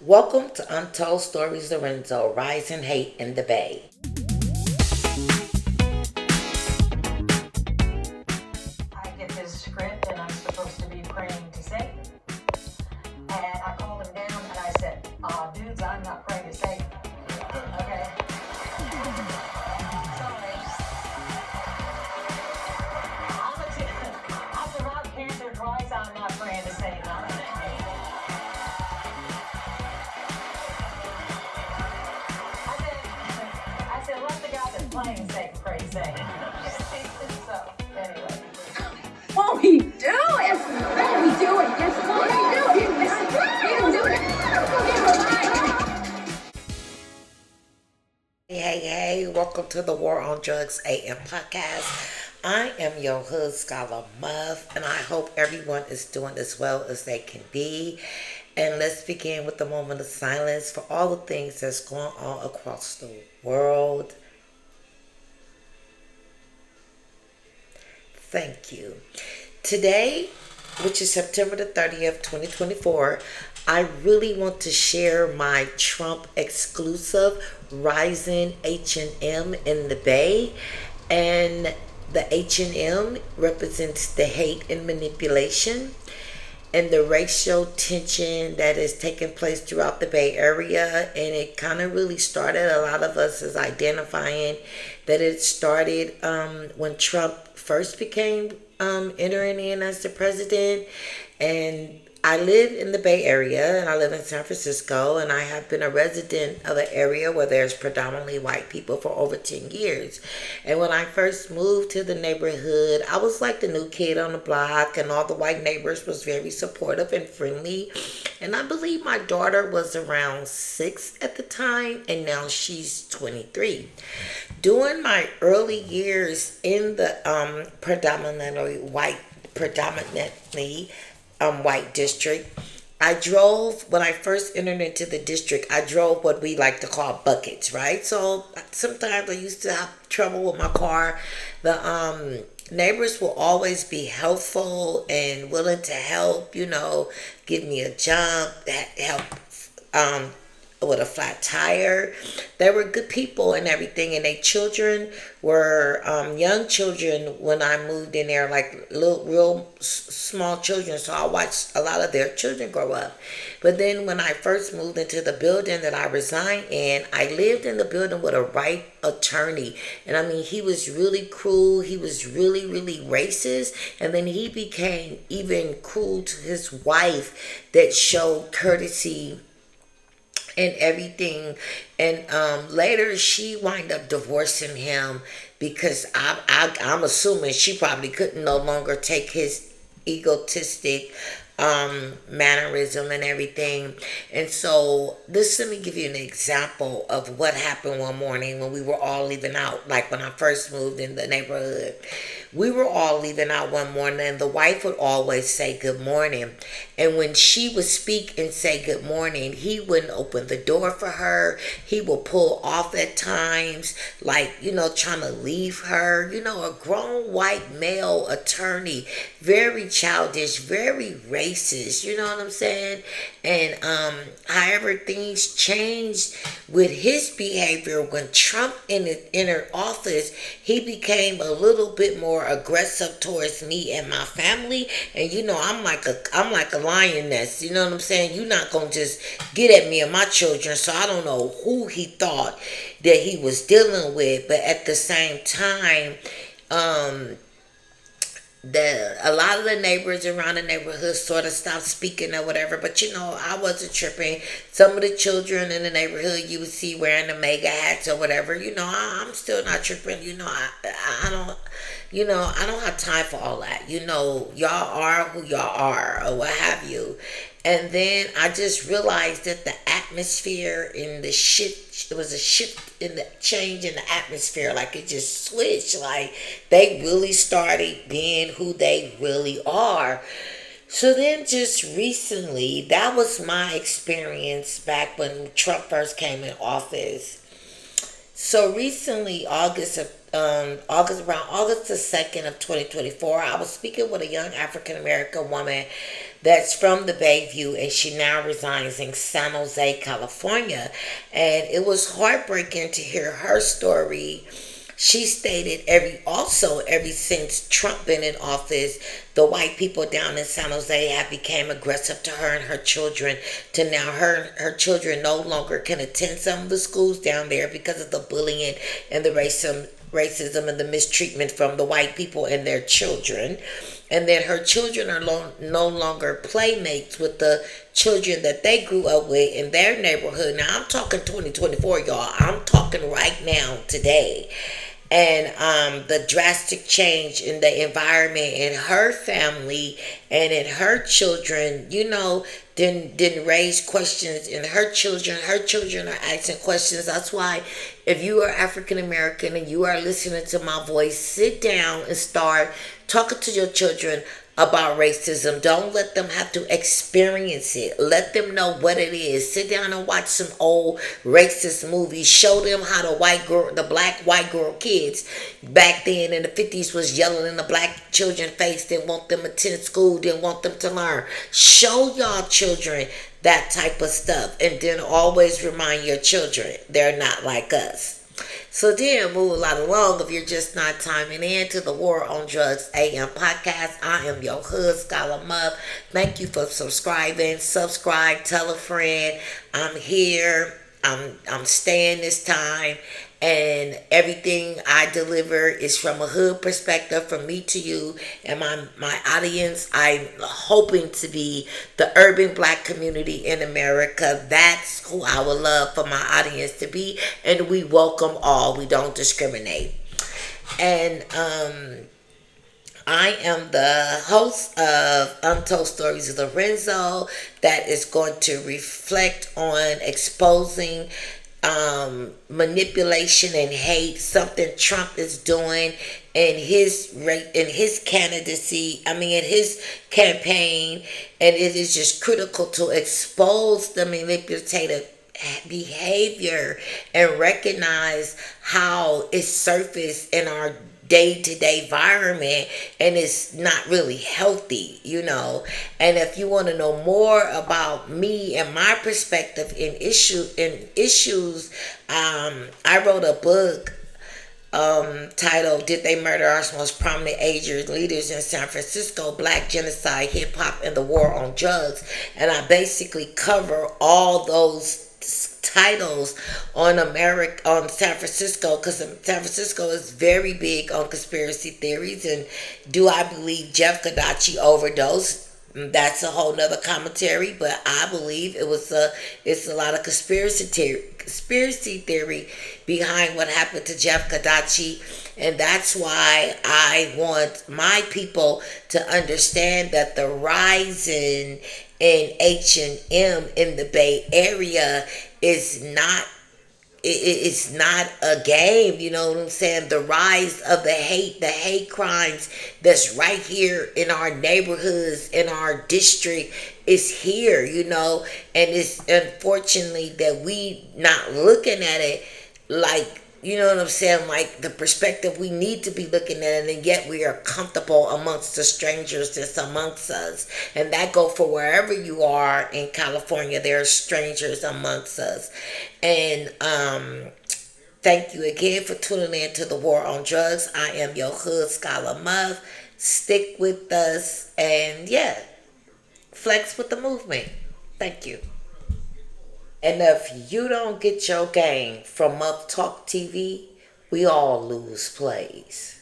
Welcome to Untold Stories of Lorenzo, Rise and Hate in the Bay. I get this script and I'm supposed to be praying to Satan. And I called him down and I said, dudes, I'm not praying to Satan. Okay? Sorry. I survived cancer twice. I'm not praying to Satan. I said, let the guy that's playing Satan pray to Satan. So, anyway. Won't he do it? Won't he do it? Yes, won't he do it? Yes, he'll do it. Hey, welcome to the War on Drugs AM podcast. I am your hood scholar, Muff, and I hope everyone is doing as well as they can be. And let's begin with a moment of silence for all the things that's going on across the world. Thank you. Today, which is September the 30th, 2024, I really want to share my Trump exclusive Rising H&M in the Bay. And the H&M represents the hate and manipulation and the racial tension that is taking place throughout the Bay Area. And it kind of really started, a lot of us is identifying that it started when Trump first became entering in as the president. And I live in the Bay Area and I live in San Francisco, and I have been a resident of an area where there's predominantly white people for over 10 years. And when I first moved to the neighborhood, I was like the new kid on the block, and all the white neighbors was very supportive and friendly. And I believe my daughter was around 6 at the time, and now she's 23. During my early years in the predominantly white district, I drove, when I first entered into the district, I drove what we like to call buckets, right? So sometimes I used to have trouble with my car. The neighbors will always be helpful and willing to help, give me a jump, help um, with a flat tire. They were good people and everything, and their children were young children when I moved in there, like little, real small children. So I watched a lot of their children grow up. But then when I first moved into the building that I resigned in, I lived in the building with a right attorney. And I mean, he was really cruel. He was really, really racist. And then he became even cruel to his wife that showed courtesy and everything. And later she wound up divorcing him because I'm assuming she probably couldn't no longer take his egotistic mannerism and everything. And so let me give you an example of what happened one morning when we were all leaving out. Like when I first moved in the neighborhood, we were all leaving out one morning, and the wife would always say good morning. And when she would speak and say good morning, he wouldn't open the door for her. He would pull off at times, like, trying to leave her. A grown white male attorney, very childish, very racist, you know what I'm saying? And however, things changed with his behavior when Trump entered office. He became a little bit more aggressive towards me and my family. And I'm like a lioness, you know what I'm saying? You're not gonna just get at me and my children. So I don't know who he thought that he was dealing with, but at the same time, a lot of the neighbors around the neighborhood sort of stopped speaking or whatever. But I wasn't tripping. Some of the children in the neighborhood you would see wearing the mega hats or whatever. I'm still not tripping. I don't. I don't have time for all that. Y'all are who y'all are, or what have you. And then I just realized that the atmosphere in the shift, it was a shift in the change in the atmosphere. Like it just switched. Like they really started being who they really are. So then just recently, that was my experience back when Trump first came in office. So recently, around August the 2nd of 2024, I was speaking with a young African American woman that's from the Bayview, and she now resides in San Jose, California. And it was heartbreaking to hear her story. She stated ever since Trump been in office, the white people down in San Jose have become aggressive to her and her children. To now her children no longer can attend some of the schools down there because of the bullying and the racism and the mistreatment from the white people and their children. And then her children are no longer playmates with the children that they grew up with in their neighborhood. Now I'm talking 2024, y'all. I'm talking right now, today. And the drastic change in the environment in her family and in her children, didn't raise questions in her children are asking questions. That's why, if you are African American and you are listening to my voice, sit down and start talking to your children about racism. Don't let them have to experience it. Let them know what it is. Sit down and watch some old racist movies. Show them how the black white girl kids back then in the 50s was yelling in the black children's face, didn't want them to attend school, didn't want them to learn. Show y'all children that type of stuff, and then always remind your children they're not like us. So then, move a lot along. If you're just not timing in to the War on Drugs AM podcast, I am your hood scholar Muff. Thank you for subscribing. Subscribe, tell a friend. I'm here. I'm staying this time, and everything I deliver is from a hood perspective, from me to you and my audience. I'm hoping to be the urban black community in America. That's who I would love for my audience to be, and we welcome all. We don't discriminate. And I am the host of Untold Stories of Lorenzo, that is going to reflect on exposing manipulation and hate, something Trump is doing in his candidacy. I mean, in his campaign, and it is just critical to expose the manipulative behavior and recognize how it's surfaced in our day-to-day environment, and it's not really healthy. And if you want to know more about me and my perspective in issues, I wrote a book titled "Did They Murder Our Most Prominent Asian Leaders in San Francisco? Black Genocide, Hip Hop, and the War on Drugs." And I basically cover all those titles on San Francisco, because San Francisco is very big on conspiracy theories. And do I believe Jeff Kadachi overdosed? That's a whole nother commentary, but I believe it's a lot of conspiracy theory behind what happened to Jeff Kadachi. And that's why I want my people to understand that the rising in H&M in the Bay Area is not, it's not a game. You know what I'm saying? The rise of the hate crimes that's right here in our neighborhoods, in our district, is here. And it's unfortunately that we not looking at it like, you know what I'm saying, like the perspective we need to be looking at it, and yet we are comfortable amongst the strangers that's amongst us. And that go for wherever you are in California, there are strangers amongst us. And thank you again for tuning in to the War on Drugs. I am your hood scholar Muff. Stick with us, and flex with the movement. Thank you. And if you don't get your game from Muff Talk TV, we all lose plays.